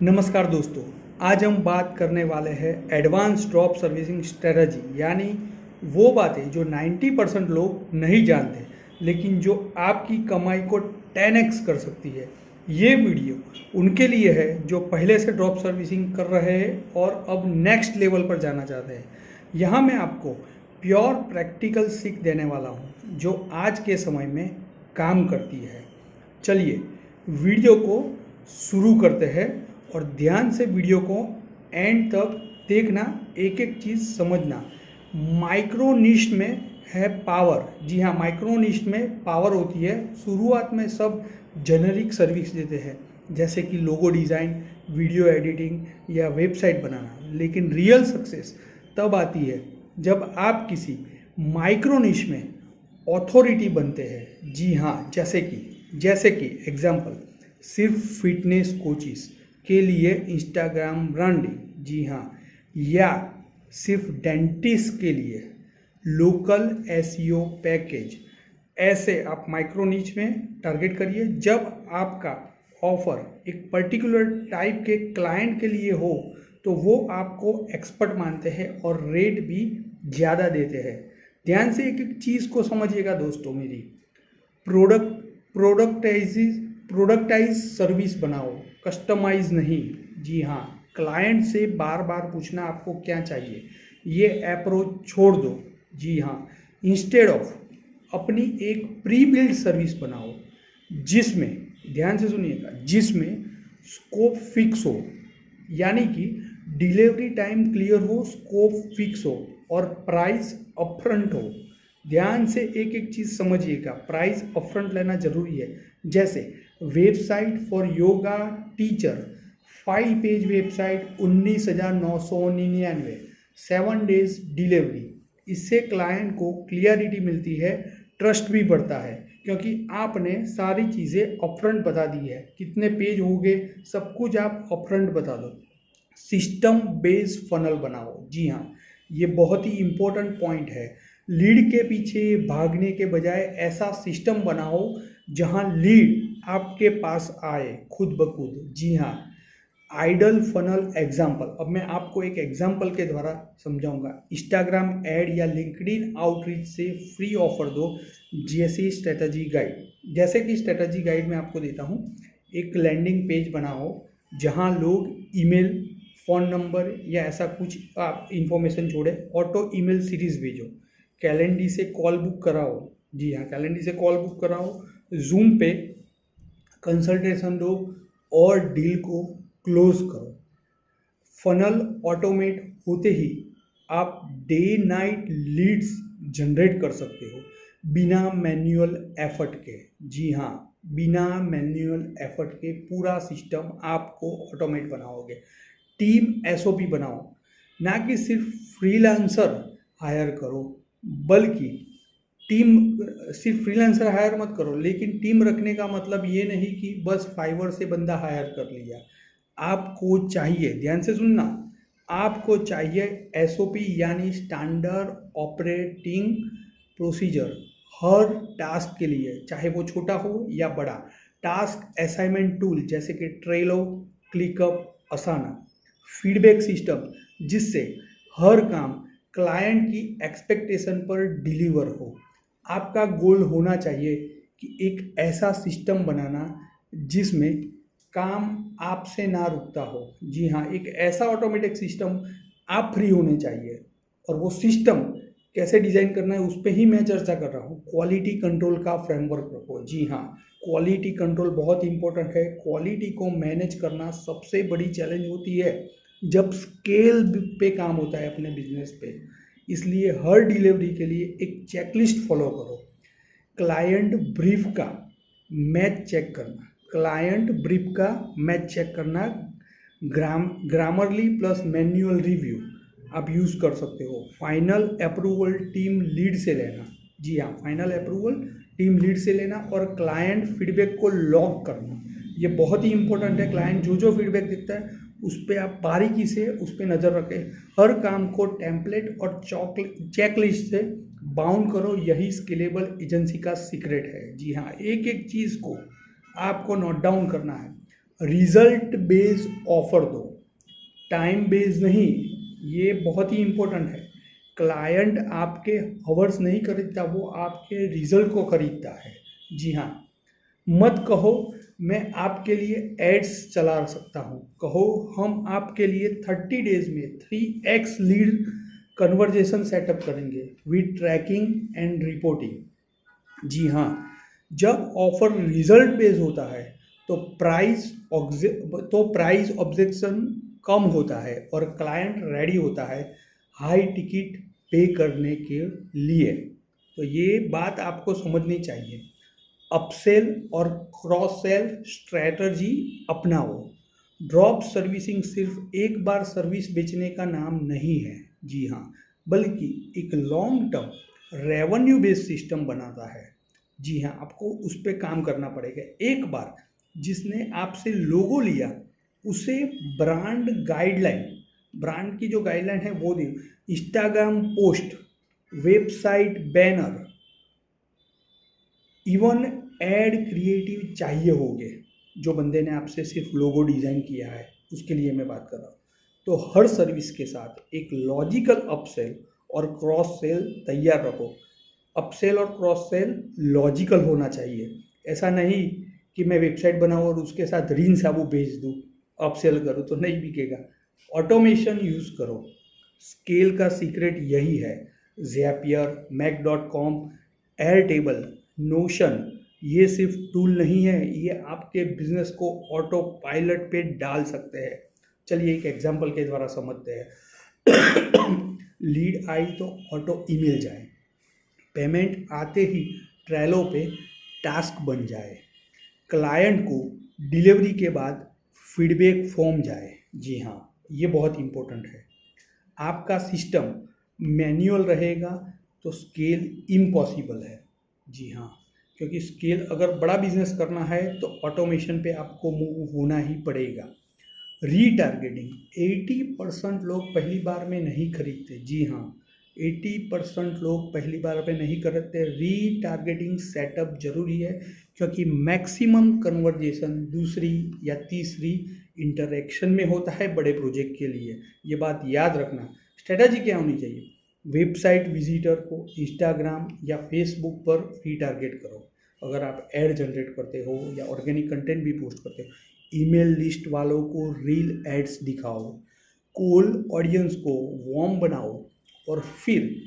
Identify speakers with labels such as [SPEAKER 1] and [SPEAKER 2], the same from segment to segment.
[SPEAKER 1] नमस्कार दोस्तों, आज हम बात करने वाले हैं एडवांस ड्रॉप सर्विसिंग स्ट्रेटजी, यानी वो बातें जो 90% लोग नहीं जानते लेकिन जो आपकी कमाई को 10x कर सकती है। ये वीडियो उनके लिए है जो पहले से ड्रॉप सर्विसिंग कर रहे हैं और अब नेक्स्ट लेवल पर जाना चाहते हैं। यहाँ मैं आपको प्योर प्रैक्टिकल सीख देने वाला हूँ जो आज के समय में काम करती है। चलिए वीडियो को शुरू करते हैं और ध्यान से वीडियो को एंड तक देखना, एक एक चीज़ समझना। माइक्रो निश में है पावर। जी हाँ, माइक्रो निश में पावर होती है। शुरुआत में सब जेनरिक सर्विस देते हैं जैसे कि लोगो डिज़ाइन, वीडियो एडिटिंग या वेबसाइट बनाना, लेकिन रियल सक्सेस तब आती है जब आप किसी माइक्रो निश में अथॉरिटी बनते हैं। जी हाँ, जैसे कि एग्जांपल, सिर्फ फिटनेस कोचिस के लिए इंस्टाग्राम ब्रांडिंग। जी हाँ, या सिर्फ डेंटिस्ट के लिए लोकल एसईओ पैकेज। ऐसे आप माइक्रो नीच में टारगेट करिए। जब आपका ऑफर एक पर्टिकुलर टाइप के क्लाइंट के लिए हो तो वो आपको एक्सपर्ट मानते हैं और रेट भी ज़्यादा देते हैं। ध्यान से एक एक चीज़ को समझिएगा दोस्तों। मेरी प्रोडक्टाइज सर्विस बनाओ, कस्टमाइज नहीं। जी हाँ, क्लाइंट से बार बार पूछना आपको क्या चाहिए, ये अप्रोच छोड़ दो। जी हाँ, इंस्टेड ऑफ अपनी एक प्री बिल्ड सर्विस बनाओ जिसमें, ध्यान से सुनिएगा, जिसमें स्कोप फिक्स हो, यानी कि डिलीवरी टाइम क्लियर हो, स्कोप फिक्स हो और प्राइस अपफ्रंट हो। ध्यान से एक एक चीज़ समझिएगा। प्राइस अपफ्रंट लेना जरूरी है। जैसे website for yoga teacher, 5 page website 19,999, 7 days delivery. इससे क्लाइंट को क्लियरिटी मिलती है, ट्रस्ट भी बढ़ता है क्योंकि आपने सारी चीज़ें अपफ्रंट बता दी है। कितने पेज हो गए, सब कुछ आप अपफ्रंट बता दो। सिस्टम बेस्ड फनल बनाओ। जी हाँ, ये बहुत ही इम्पोर्टेंट पॉइंट है। लीड के पीछे भागने के बजाय ऐसा सिस्टम बनाओ जहां लीड आपके पास आए खुद ब खुद। जी हाँ, आइडल फनल एग्जाम्पल। अब मैं आपको एक एग्जाम्पल के द्वारा समझाऊंगा। इंस्टाग्राम ऐड या लिंक्डइन आउटरीच से फ्री ऑफर दो, जैसी स्ट्रेटजी गाइड। जैसे कि स्ट्रेटजी गाइड में आपको देता हूँ, एक लैंडिंग पेज बनाओ जहां लोग ईमेल, फ़ोन नंबर या ऐसा कुछ आप इंफॉर्मेशन छोड़े, ऑटो ईमेल सीरीज भेजो, कैलेंडर से कॉल बुक कराओ। जी हाँ, कैलेंडर से कॉल बुक कराओ, जूम पे कंसल्टेशन दो और डील को क्लोज करो। फनल ऑटोमेट होते ही आप डे नाइट लीड्स जनरेट कर सकते हो बिना मैन्युअल एफर्ट के। जी हाँ, बिना मैन्युअल एफर्ट के पूरा सिस्टम आपको ऑटोमेट बनाओगे। टीम एसओपी बनाओ, ना कि सिर्फ फ्रीलांसर हायर करो, बल्कि टीम, सिर्फ फ्रीलांसर हायर मत करो, लेकिन टीम रखने का मतलब ये नहीं कि बस फाइवर से बंदा हायर कर लिया। आपको चाहिए, ध्यान से सुनना, आपको चाहिए एसओपी यानी स्टैंडर्ड ऑपरेटिंग प्रोसीजर हर टास्क के लिए, चाहे वो छोटा हो या बड़ा। टास्क असाइनमेंट टूल जैसे कि ट्रेलो, क्लिकअप, असाना। फीडबैक सिस्टम जिससे हर काम क्लाइंट की एक्सपेक्टेशन पर डिलीवर हो। आपका गोल होना चाहिए कि एक ऐसा सिस्टम बनाना जिसमें काम आपसे ना रुकता हो। जी हाँ, एक ऐसा ऑटोमेटिक सिस्टम, आप फ्री होने चाहिए। और वो सिस्टम कैसे डिज़ाइन करना है उस पर ही मैं चर्चा कर रहा हूँ। क्वालिटी कंट्रोल का फ्रेमवर्क रखो। जी हाँ, क्वालिटी कंट्रोल बहुत इंपॉर्टेंट है। क्वालिटी को मैनेज करना सबसे बड़ी चैलेंज होती है जब स्केल पे काम होता है अपने बिजनेस पे। इसलिए हर डिलीवरी के लिए एक चेकलिस्ट फॉलो करो। क्लाइंट ब्रीफ का मैच चेक करना, क्लाइंट ब्रीफ का मैच चेक करना, ग्रामरली प्लस मैन्युअल रिव्यू आप यूज़ कर सकते हो। फाइनल अप्रूवल टीम लीड से लेना। जी हाँ, फाइनल अप्रूवल टीम लीड से लेना और क्लाइंट फीडबैक को लॉग करना। ये बहुत ही इंपॉर्टेंट है। क्लाइंट जो जो फीडबैक देता है उस पर आप बारीकी से उस पर नज़र रखें। हर काम को टेम्पलेट और चेकलिस्ट से बाउंड करो। यही स्केलेबल एजेंसी का सीक्रेट है। जी हाँ, एक एक चीज़ को आपको नोट डाउन करना है। रिजल्ट बेस्ड ऑफर दो, टाइम बेस्ड नहीं। ये बहुत ही इम्पोर्टेंट है। क्लाइंट आपके हवर्स नहीं खरीदता, वो आपके रिजल्ट को खरीदता है। जी हाँ, मत कहो मैं आपके लिए एड्स चला सकता हूँ, कहो हम आपके लिए 30 डेज में 3x लीड कन्वर्जेशन सेटअप करेंगे विद ट्रैकिंग एंड रिपोर्टिंग। जी हाँ, जब ऑफर रिजल्ट बेस्ड होता है तो प्राइस ऑब्जेक्शन कम होता है और क्लाइंट रेडी होता है हाई टिकट पे करने के लिए। तो ये बात आपको समझनी चाहिए। अपसेल और क्रॉस सेल स्ट्रैटेजी अपनाओ। ड्रॉप सर्विसिंग सिर्फ एक बार सर्विस बेचने का नाम नहीं है। जी हाँ, बल्कि एक long term revenue based system बनाता है। जी हाँ, आपको उस पर काम करना पड़ेगा। एक बार जिसने आपसे लोगो लिया उसे ब्रांड की जो गाइडलाइन है वो दी। Instagram post, website banner, even ad creative चाहिए होंगे। जो बंदे ने आपसे सिर्फ लोगो डिज़ाइन किया है उसके लिए मैं बात कर रहा हूँ। तो हर सर्विस के साथ एक लॉजिकल अपसेल और क्रॉस सेल तैयार रखो। अपसेल और क्रॉस सेल लॉजिकल होना चाहिए। ऐसा नहीं कि मैं वेबसाइट बनाऊँ और उसके साथ रीन साबू भेज दूँ, अपसेल करूँ तो नहीं बिकेगा। ऑटोमेशन यूज़ करो। स्केल का सीक्रेट यही है। ज़ैपियर, मैक.com, एयरटेबल, नोशन, ये सिर्फ टूल नहीं है, ये आपके बिजनेस को ऑटो पायलट पे डाल सकते हैं। चलिए एक एग्जांपल के द्वारा समझते हैं। लीड आई तो ऑटो ईमेल जाए, पेमेंट आते ही ट्रेलो पे टास्क बन जाए, क्लाइंट को डिलीवरी के बाद फीडबैक फॉर्म जाए। जी हाँ, ये बहुत इंपॉर्टेंट है। आपका सिस्टम मैन्युअल रहेगा तो स्केल इम्पॉसिबल है। जी हाँ, क्योंकि स्केल अगर बड़ा बिजनेस करना है तो ऑटोमेशन पे आपको मूव होना ही पड़ेगा। रीटारगेटिंग, 80% लोग पहली बार में नहीं खरीदते। जी हाँ, 80% लोग पहली बार में नहीं खरीदते। रीटारगेटिंग सेटअप जरूरी है क्योंकि मैक्सिमम कन्वर्जेशन दूसरी या तीसरी इंटरेक्शन में होता है बड़े प्रोजेक्ट के लिए। ये बात याद रखना। स्ट्रेटजी क्या होनी चाहिए? वेबसाइट विजिटर को इंस्टाग्राम या फेसबुक पर रीटारगेट करो अगर आप ऐड जनरेट करते हो या ऑर्गेनिक कंटेंट भी पोस्ट करते हो। ईमेल लिस्ट वालों को रील एड्स दिखाओ। कोल्ड ऑडियंस को वार्म बनाओ और फिर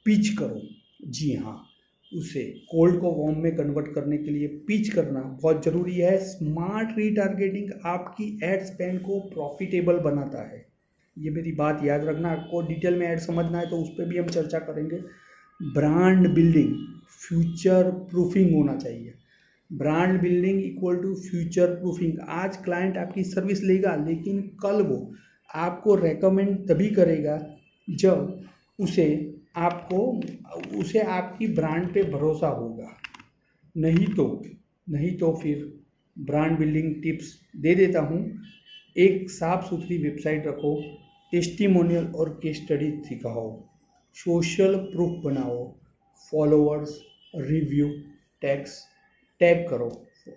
[SPEAKER 1] पिच करो। जी हाँ, उसे कोल्ड को वार्म में कन्वर्ट करने के लिए पिच करना बहुत ज़रूरी है। स्मार्ट रीटारगेटिंग आपकी एड स्पेंड को प्रॉफिटेबल बनाता है। ये मेरी बात याद रखना। आपको डिटेल में ऐड समझना है तो उस पर भी हम चर्चा करेंगे। ब्रांड बिल्डिंग फ्यूचर प्रूफिंग होना चाहिए। Brand building equal to future proofing. आज क्लाइंट आपकी सर्विस लेगा लेकिन कल वो आपको रेकमेंड तभी करेगा जब उसे आपकी ब्रांड पे भरोसा होगा। नहीं तो फिर ब्रांड बिल्डिंग टिप्स दे देता हूँ। एक साफ सुथरी वेबसाइट रखो, टेस्टिमोनियल और केस स्टडी सिखाओ, सोशल प्रूफ बनाओ, फॉलोअर्स, रिव्यू, टैग करो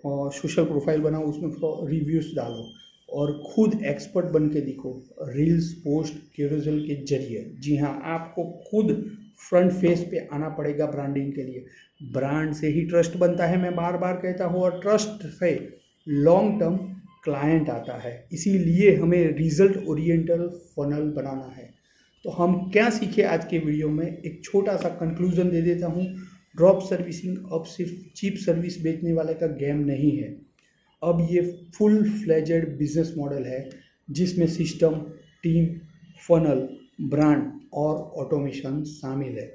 [SPEAKER 1] और सोशल प्रोफाइल बनाओ, उसमें रिव्यूज़ डालो और खुद एक्सपर्ट बन के दिखो रील्स, पोस्ट, कैरोसेल के जरिए। जी हाँ, आपको खुद फ्रंट फेस पे आना पड़ेगा ब्रांडिंग के लिए। ब्रांड से ही ट्रस्ट बनता है, मैं बार बार कहता हूँ, और ट्रस्ट से लॉन्ग टर्म क्लाइंट आता है। इसीलिए हमें रिजल्ट ओरिएंटल फनल बनाना है। तो हम क्या सीखे आज के वीडियो में, एक छोटा सा कंक्लूजन दे देता हूँ। ड्रॉप सर्विसिंग अब सिर्फ चीप सर्विस बेचने वाले का गेम नहीं है। अब ये फुल फ्लेजेड बिजनेस मॉडल है जिसमें सिस्टम, टीम, फनल, ब्रांड और ऑटोमेशन शामिल है।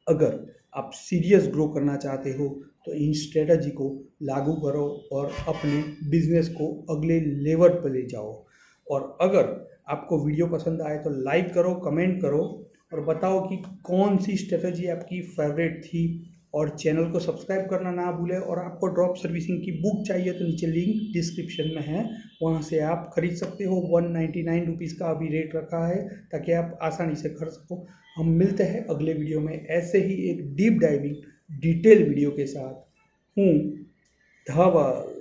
[SPEAKER 1] अगर आप सीरियस ग्रो करना चाहते हो तो इन स्ट्रेटजी को लागू करो और अपने बिजनेस को अगले लेवल पर ले जाओ। और अगर आपको वीडियो पसंद आए तो लाइक करो, कमेंट करो और बताओ कि कौन सी स्ट्रेटजी आपकी फेवरेट थी। और चैनल को सब्सक्राइब करना ना भूलें। और आपको ड्रॉप सर्विसिंग की बुक चाहिए तो नीचे लिंक डिस्क्रिप्शन में है, वहाँ से आप खरीद सकते हो। 199 रुपीज़ का अभी रेट रखा है ताकि आप आसानी से खरीद सको। हम मिलते हैं अगले वीडियो में ऐसे ही एक डीप डाइविंग डिटेल वीडियो के साथ। हूँ धवल।